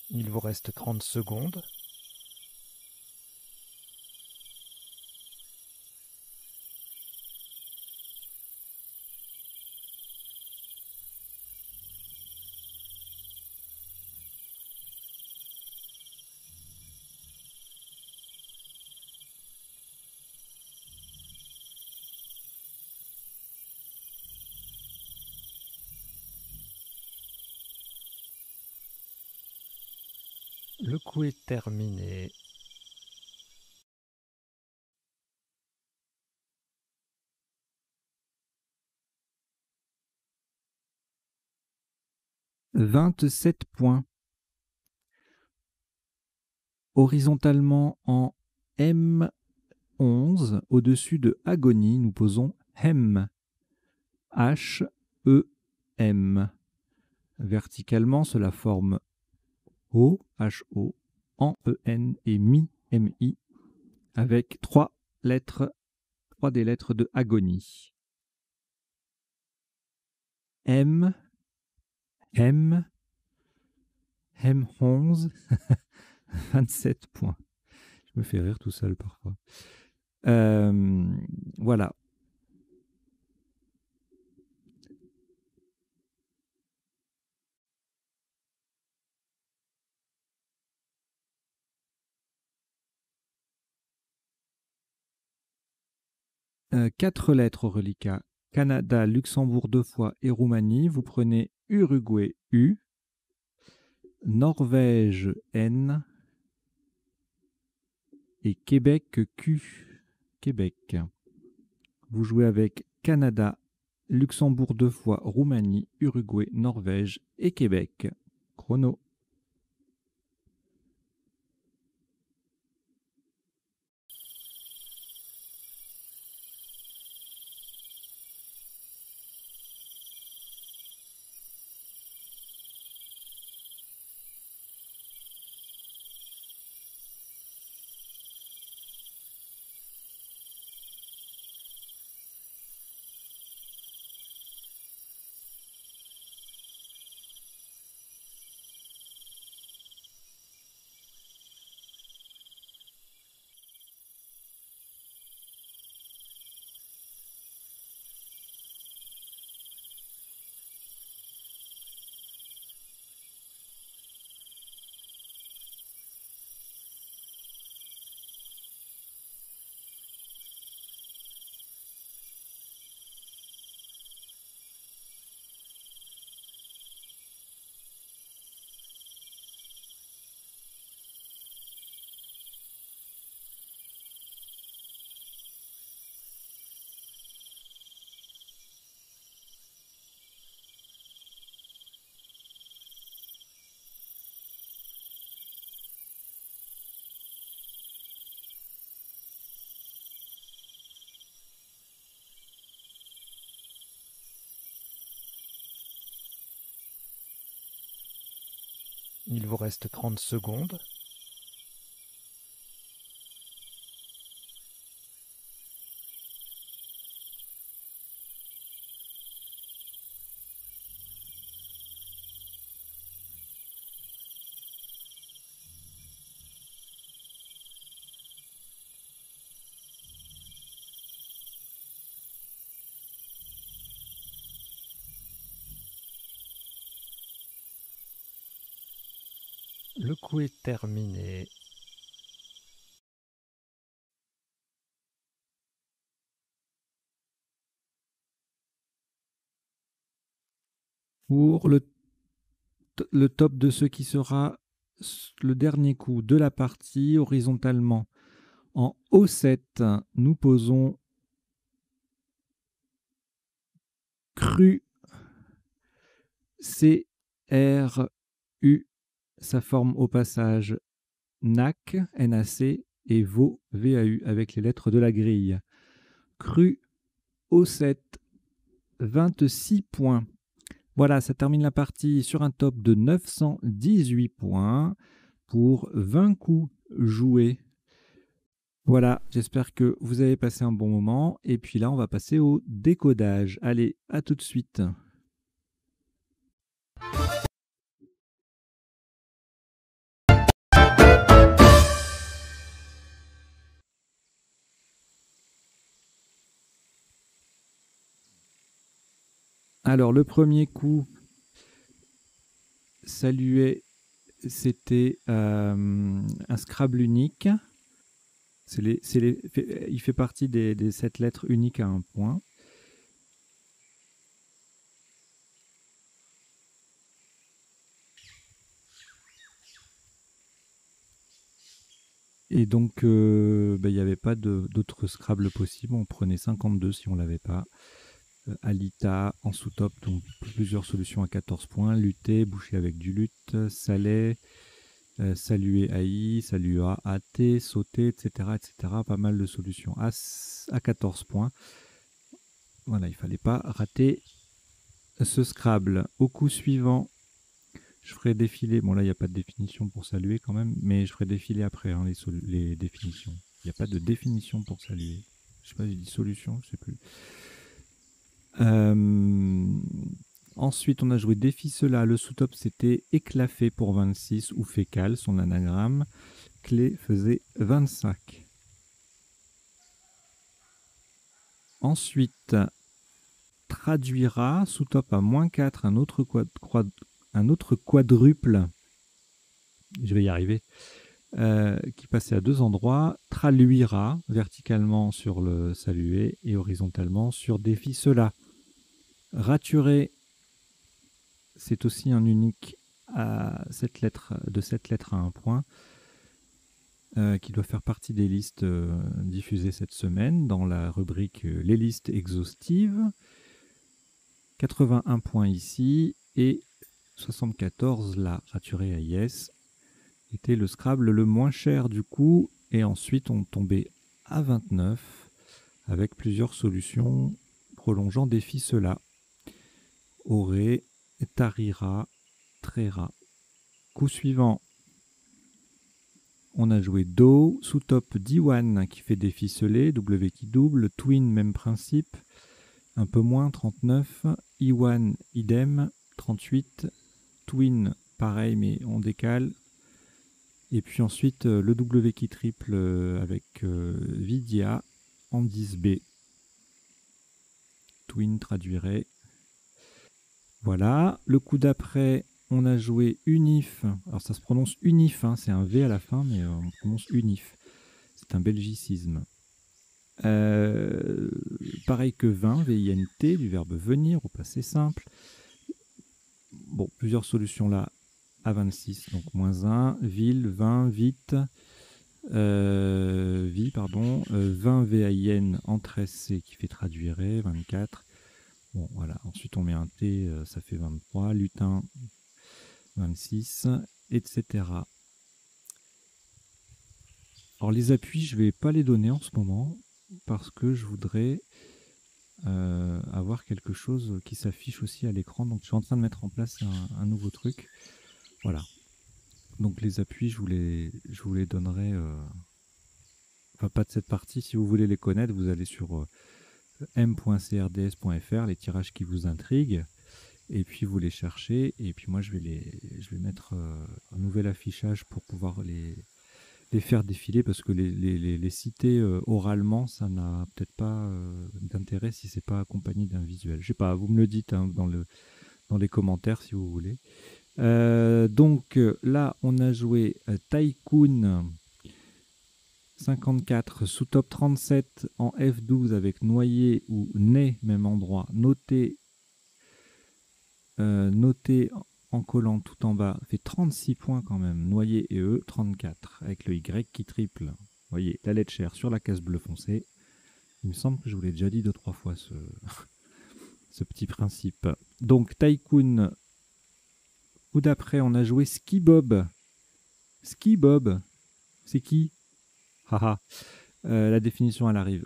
Il vous reste 30 secondes. Le coup est terminé. « 27 points. Horizontalement en M11, au-dessus de Agonie, nous posons HEM. H-E-M. Verticalement, cela forme O, H-O, en E-N et Mi, M-I, avec trois des lettres de Agonie. M, Hem, Hem 11, 27 points. Je me fais rire tout seul parfois. Voilà. Quatre lettres au reliquat. Canada, Luxembourg 2 fois et Roumanie. Vous prenez Uruguay U, Norvège N et Québec Q. Québec. Vous jouez avec Canada, Luxembourg 2 fois, Roumanie, Uruguay, Norvège et Québec. Chrono. Il vous reste 30 secondes. Le coup est terminé. Pour le top de ce qui sera le dernier coup de la partie, horizontalement en O7, nous posons Cru C-R-U. Ça forme au passage NAC, NAC et VAU, VAU, avec les lettres de la grille. Cru O7, 26 points. Voilà, ça termine la partie sur un top de 918 points pour 20 coups joués. Voilà, j'espère que vous avez passé un bon moment. Et puis là, on va passer au décodage. Allez, à tout de suite. Alors, le premier coup, salué, c'était un Scrabble unique. Il fait partie des 7 lettres uniques à un point. Et donc, il n'y avait pas d'autres Scrabble possibles. On prenait 52 si on ne l'avait pas. Alita en sous-top, donc plusieurs solutions à 14 points. Lutter, boucher avec du lutte. Salé, saluer AI, salua AT, sauter, etc., etc. Pas mal de solutions à 14 points. Voilà, il ne fallait pas rater ce Scrabble. Au coup suivant, je ferai défiler. Bon, là, il n'y a pas de définition pour saluer quand même, mais je ferai défiler après les définitions. Il n'y a pas de définition pour saluer. Je ne sais pas, j'ai dit solution, je ne sais plus. Ensuite, on a joué défi cela. Le sous-top, c'était éclafé pour 26 ou fécal, son anagramme. Clé faisait 25. Ensuite, traduira, sous-top à -4, un autre quadruple. Je vais y arriver. Qui passait à 2 endroits. Traluira, verticalement sur le saluer et horizontalement sur défi cela. Raturé, c'est aussi un unique de 7 lettres à un point, qui doit faire partie des listes diffusées cette semaine dans la rubrique Les listes exhaustives. 81 points ici et 74 là. Raturé AIS était le Scrabble le moins cher du coup, et ensuite on tombait à 29 avec plusieurs solutions prolongeant défi cela. Auré, Tarira, Trera. Coup suivant, on a joué Do, sous top D1 qui fait des ficelés, W qui double, Twin même principe, un peu moins 39, I1 idem 38, Twin pareil mais on décale, et puis ensuite le W qui triple avec Vidia en 10B. Twin traduirait. Voilà, le coup d'après, on a joué Unif. Alors ça se prononce Unif, hein, c'est un V à la fin, mais on prononce Unif. C'est un belgicisme. Pareil que 20, V-I-N-T, du verbe venir au passé simple. Bon, plusieurs solutions là à 26, donc moins 1. Ville, 20, vite. Vie, pardon. 20, V-A-I-N en 13C qui fait traduire, 24. Bon, voilà. Ensuite, on met un T, ça fait 23. Lutin, 26, etc. Alors, les appuis, je ne vais pas les donner en ce moment parce que je voudrais avoir quelque chose qui s'affiche aussi à l'écran. Donc, je suis en train de mettre en place un nouveau truc. Voilà. Donc, les appuis, je vous les donnerai. Enfin, pas de cette partie. Si vous voulez les connaître, vous allez sur m.crds.fr, les tirages qui vous intriguent, et puis vous les cherchez, et puis moi je vais mettre un nouvel affichage pour pouvoir les faire défiler, parce que les citer oralement, ça n'a peut-être pas d'intérêt si c'est pas accompagné d'un visuel. Je sais pas, vous me le dites hein, dans les commentaires si vous voulez. Donc là, on a joué Tycoon 54 sous top 37 en F12 avec noyer ou nez, même endroit. Noté en collant tout en bas fait 36 points quand même. Noyer et E 34 avec le Y qui triple. Vous voyez, la lettre chère sur la case bleu foncé. Il me semble que je vous l'ai déjà dit 2-3 fois ce petit principe. Donc Tycoon. Coup d'après, on a joué Ski Bob. Ski Bob, c'est qui? Haha. La définition, elle arrive.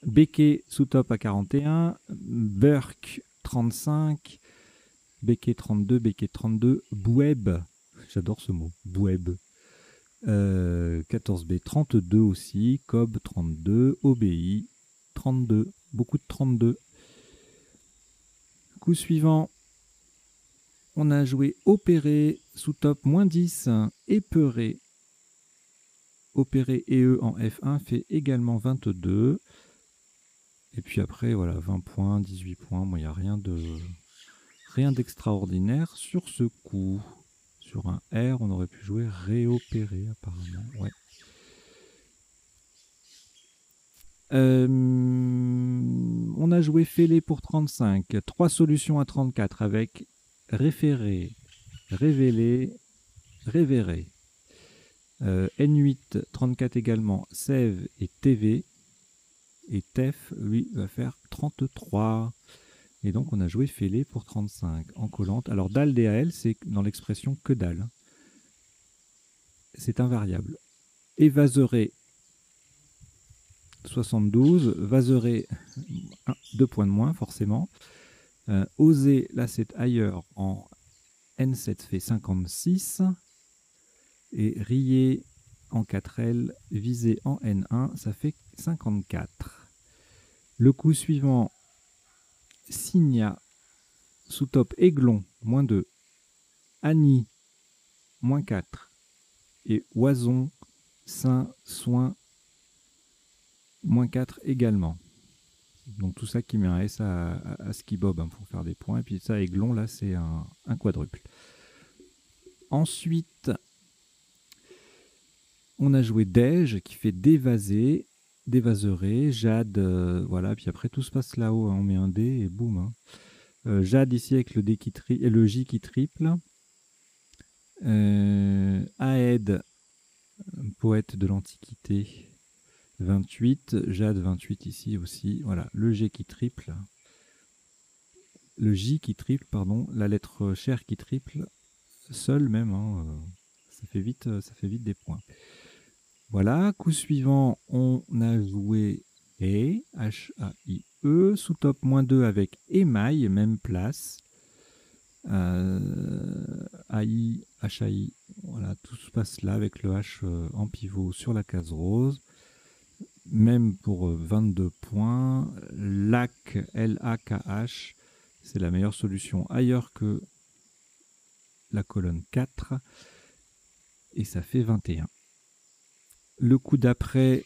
Becquet sous top à 41, Burke 35, Becquet 32, Becquet 32, Boueb, j'adore ce mot, Boueb, 14B 32 aussi, Cobb 32, OBI 32, beaucoup de 32. Coup suivant, on a joué Opéré sous top moins 10, Épeuré. Opéré et E en F1 fait également 22. Et puis après, voilà, 20 points, 18 points. Bon, il n'y a rien d'extraordinaire sur ce coup. Sur un R, on aurait pu jouer réopéré, apparemment. Ouais. On a joué Fêlé pour 35. 3 solutions à 34 avec référé, révélé, révéré. N8, 34 également, Sève et TV. Et Tef, lui, va faire 33. Et donc, on a joué Fêlé pour 35 en collante. Alors, dalle DAL, c'est dans l'expression que dalle. C'est invariable. Et Vaseré, 72. Vaseré, 2 points de moins, forcément. Osé, là, c'est ailleurs. En N7 fait 56. Et Rié en 4L, Visé en N1, ça fait 54. Le coup suivant, Signa, sous top Aiglon, moins 2. Annie, moins 4. Et Oison, Saint, Soin, moins 4 également. Donc tout ça qui met un S à Ski Bob hein, pour faire des points. Et puis ça, Aiglon, là, c'est un quadruple. Ensuite, on a joué Dej qui fait dévaser, dévaseré, Jade, voilà. Puis après, tout se passe là-haut. Hein, on met un D et boum. Hein. Jade ici avec le, D qui et le J qui triple. Aed, poète de l'Antiquité, 28. Jade, 28 ici aussi. Voilà, le G qui triple. Le J qui triple, pardon. La lettre Cher qui triple. Seul même, hein, ça fait vite des points. Voilà, coup suivant, on a joué E, H-A-I-E, sous top -2 avec émail, même place. AI, HAI, voilà, tout se passe là avec le H en pivot sur la case rose. Même pour 22 points. LAK, L-A-K-H, c'est la meilleure solution ailleurs que la colonne 4. Et ça fait 21. Le coup d'après,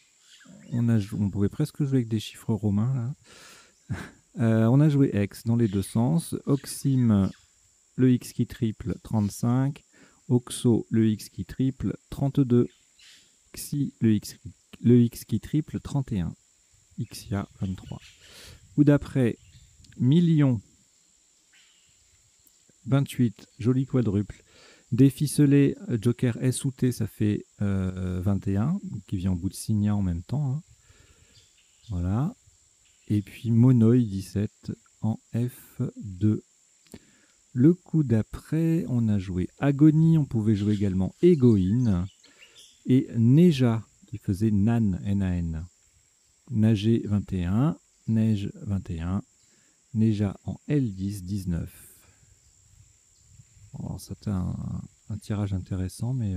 on pouvait presque jouer avec des chiffres romains là. On a joué X dans les deux sens. Oxym, le X qui triple, 35. Oxo, le X qui triple, 32. Xi, le X qui triple, 31. Xia, 23. Coup d'après, million, 28. Joli quadruple. Déficelé, Joker S ou T, ça fait 21, qui vient au bout de Signa en même temps. Hein. Voilà. Et puis Monoï, 17 en F2. Le coup d'après, on a joué Agonie, on pouvait jouer également Égoïne. Et Neja, qui faisait Nan, N-A-N. Nager, 21. Neige, 21. Neja en L10, 19. Alors, c'était un tirage intéressant, mais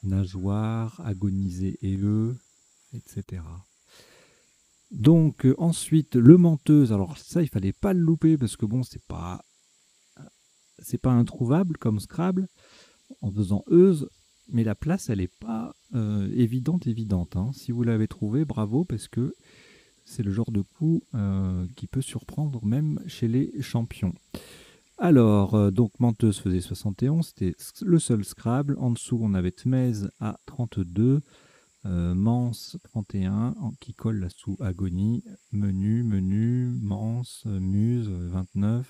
nageoire, agoniser et eux, etc. Donc ensuite, le menteuse. Alors ça, il fallait pas le louper parce que bon, c'est pas introuvable comme Scrabble en faisant euse, mais la place, elle n'est pas évidente. Hein. Si vous l'avez trouvé, bravo, parce que c'est le genre de coup qui peut surprendre même chez les champions. Alors, donc menteuse faisait 71, c'était le seul Scrabble. En dessous, on avait Tmez à 32, Mance 31, qui colle là sous Agonie, Menu, Mance, Muse 29,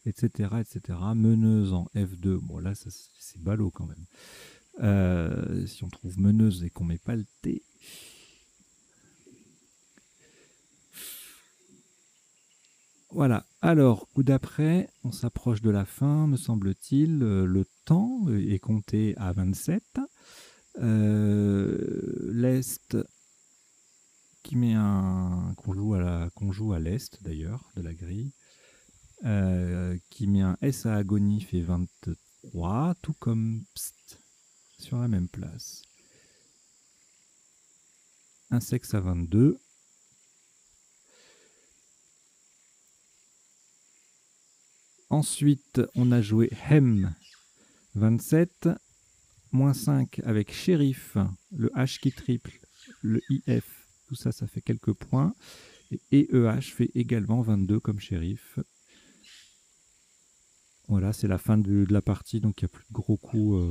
etc., etc. Meneuse en F2, bon là, c'est ballot quand même. Si on trouve meneuse et qu'on met pas le T... Voilà, alors, coup d'après, on s'approche de la fin, me semble-t-il. Le temps est compté à 27. L'Est, qui met qu'on joue à l'Est, d'ailleurs, de la grille, qui met un S à agonie, fait 23, tout comme Pst, sur la même place. Un sexe à 22. Ensuite, on a joué Hem, 27, moins 5 avec Shérif, le H qui triple, le IF, tout ça, ça fait quelques points. Et EH fait également 22 comme Shérif. Voilà, c'est la fin de la partie, donc il n'y a plus de gros coups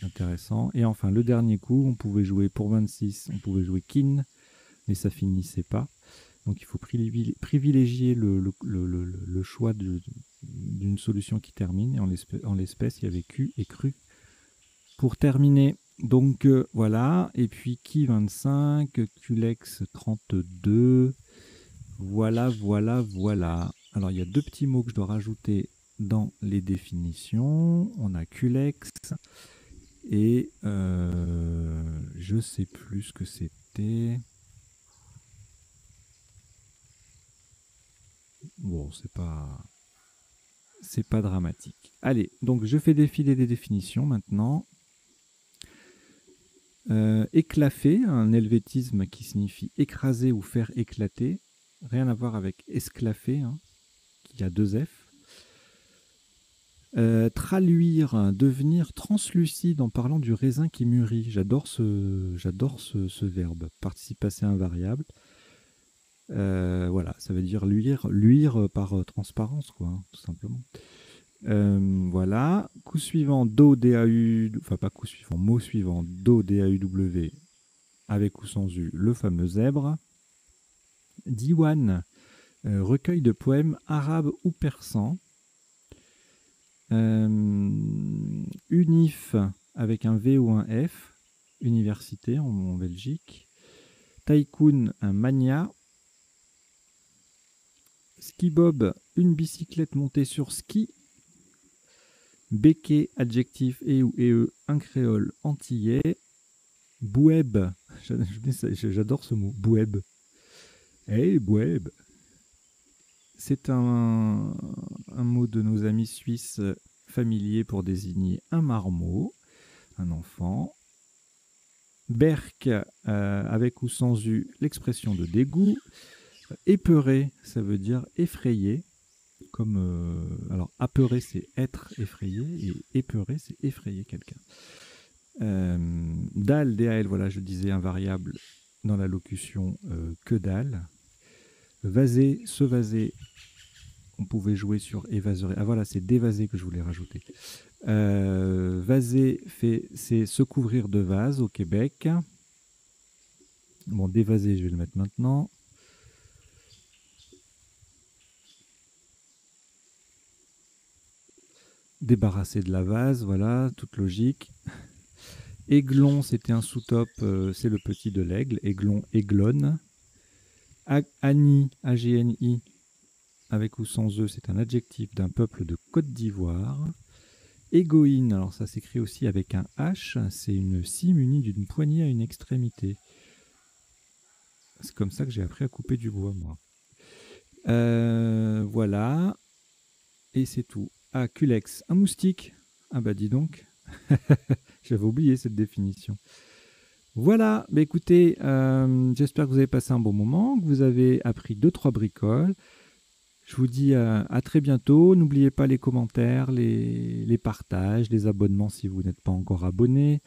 intéressants. Et enfin, le dernier coup, on pouvait jouer pour 26, on pouvait jouer Kin, mais ça finissait pas. Donc il faut privilégier le choix d'une solution qui termine. Et en l'espèce, il y avait Q et Cru pour terminer. Donc voilà. Et puis Ki 25, Culex 32. Voilà. Alors il y a deux petits mots que je dois rajouter dans les définitions. On a Culex et je sais plus ce que c'était. Bon, c'est pas dramatique. Allez, donc je fais défiler des définitions maintenant. Éclafé, un helvétisme qui signifie écraser ou faire éclater. Rien à voir avec esclafé, hein, qui a 2 F. Traluire, devenir translucide en parlant du raisin qui mûrit. J'adore ce verbe. Participe passé invariable. Voilà, ça veut dire luire par transparence, quoi, hein, tout simplement. Voilà. Coup suivant, Do, D-A-U, enfin pas coup suivant, mot suivant, Do, D-A-U-W, avec ou sans U, le fameux zèbre. Diwan, Recueil de poèmes arabes ou persans. Unif avec un V ou un F, université en Belgique. Tycoon, un mania. Ski Bob, une bicyclette montée sur ski. Béquet, adjectif et ou e, un créole antillais. Boueb, j'adore ce mot, Boueb. Hey Boueb. C'est un mot de nos amis suisses familiers pour désigner un marmot, un enfant. Berk, avec ou sans U, l'expression de dégoût. Épeuré, ça veut dire effrayé. Comme, alors, apeuré, c'est être effrayé, et épeuré, c'est effrayer quelqu'un. Dal, DAL, voilà, je disais invariable dans la locution que dalle. Vaser, se vaser, on pouvait jouer sur évaserer. Ah voilà, c'est dévaser que je voulais rajouter. Vaser, c'est se couvrir de vase au Québec. Bon, dévaser, je vais le mettre maintenant. Débarrasser de la vase, voilà, toute logique. Aiglon, c'était un sous-top, c'est le petit de l'aigle. Aiglon, aiglonne. Ani, A-G-N-I, avec ou sans E, c'est un adjectif d'un peuple de Côte d'Ivoire. Égoïne, alors ça s'écrit aussi avec un H, c'est une scie munie d'une poignée à une extrémité. C'est comme ça que j'ai appris à couper du bois, moi. Voilà. Et c'est tout. Ah, culex, un moustique. Ah bah dis donc. J'avais oublié cette définition. Voilà, bah écoutez, j'espère que vous avez passé un bon moment, que vous avez appris 2-3 bricoles. Je vous dis à très bientôt. N'oubliez pas les commentaires, les partages, les abonnements si vous n'êtes pas encore abonné,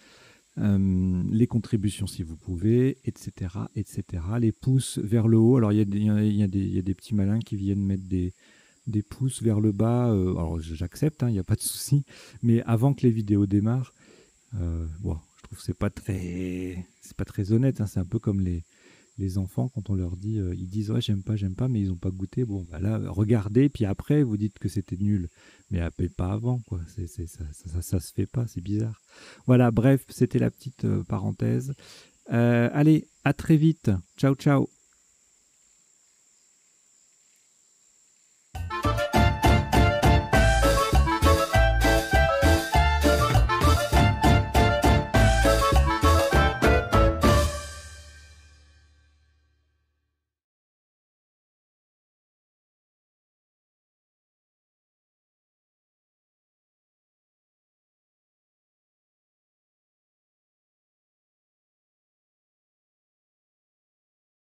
les contributions si vous pouvez, etc., etc. Les pouces vers le haut. Alors il y a des petits malins qui viennent mettre des pouces vers le bas. Alors j'accepte, il n'y a pas de souci. Mais avant que les vidéos démarrent, bon, je trouve que c'est pas très honnête. C'est un peu comme les enfants, quand on leur dit, ils disent ouais, j'aime pas, mais ils n'ont pas goûté. Bon, bah là, regardez, puis après, vous dites que c'était nul. Mais pas avant, quoi. Ça se fait pas, c'est bizarre. Voilà, bref, c'était la petite parenthèse. Allez, à très vite. Ciao, ciao.